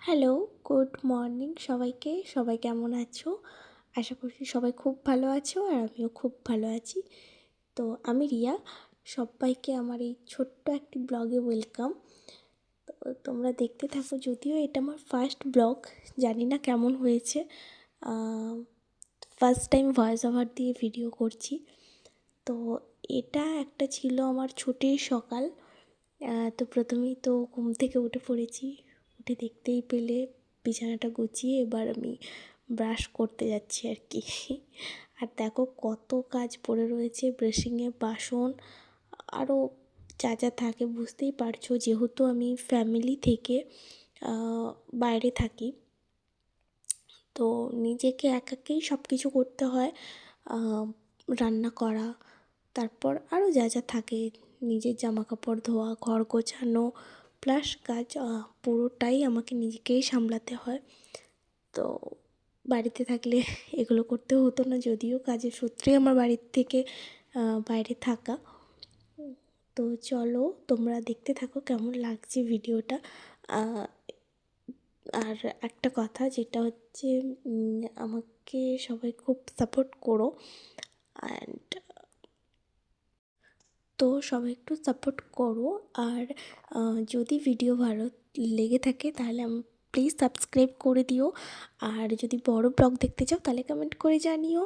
Hello, good morning সবাইকে। সবাই কেমন আছো? আশা করছি সবাই খুব ভালো আছো আর আমিও খুব ভালো আছি। তো আমি রিয়া। সবাইকে আমার এই ছোট্ট একটি ব্লগে ওয়েলকাম। তো তোমরা দেখতে থাকো, যদিও এটা আমার ফার্স্ট ব্লগ, জানি না কেমন হয়েছে। ফার্স্ট টাইম ভয়েস ওভার দিয়ে ভিডিও করছি। তো এটা একটা ছিল আমার ছুটির সকাল। তো প্রথমেই তো ঘুম থেকে উঠে পড়েছি। উঠে দেখতেই পেলে বিছানাটা গুছিয়ে এবার আমি ব্রাশ করতে যাচ্ছি আর কি। আর দেখো কত কাজ পড়ে রয়েছে, ব্রাশিংয়ে বাসন আরও যা যা থাকে বুঝতেই পারছো, যেহেতু আমি ফ্যামিলি থেকে বাইরে থাকি, তো নিজেকে একাকেই সব কিছু করতে হয়। রান্না করা, তারপর আরও যা যা থাকে, নিজের জামাকাপড় ধোয়া, ঘর গোছানো প্লাস কাজ, পুরোটাই আমাকে নিজেকেই সামলাতে হয়। তো বাড়িতে থাকলে এগুলো করতে হতো না, যদিও কাজের সূত্রে আমার বাড়ির থেকে বাইরে থাকা। তো চলো তোমরা দেখতে থাকো কেমন লাগছে ভিডিওটা। আর একটা কথা যেটা হচ্ছে, আমাকে সবাই খুব সাপোর্ট করো। অ্যান্ড তো সবাই একটু সাপোর্ট করো। আর যদি ভিডিও ভালো লেগে থাকে তাহলে প্লিজ সাবস্ক্রাইব করে দিও। আর যদি বড় ব্লগ দেখতে চাও তাহলে কমেন্ট করে জানিও।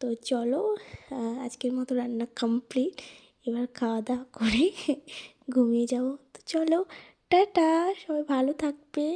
তো চলো, আজকের মতো রান্না কমপ্লিট, এবার খাওয়া দাওয়া করে ঘুমিয়ে যাও। তো চলো, টাটা, সবাই ভালো থাকবে।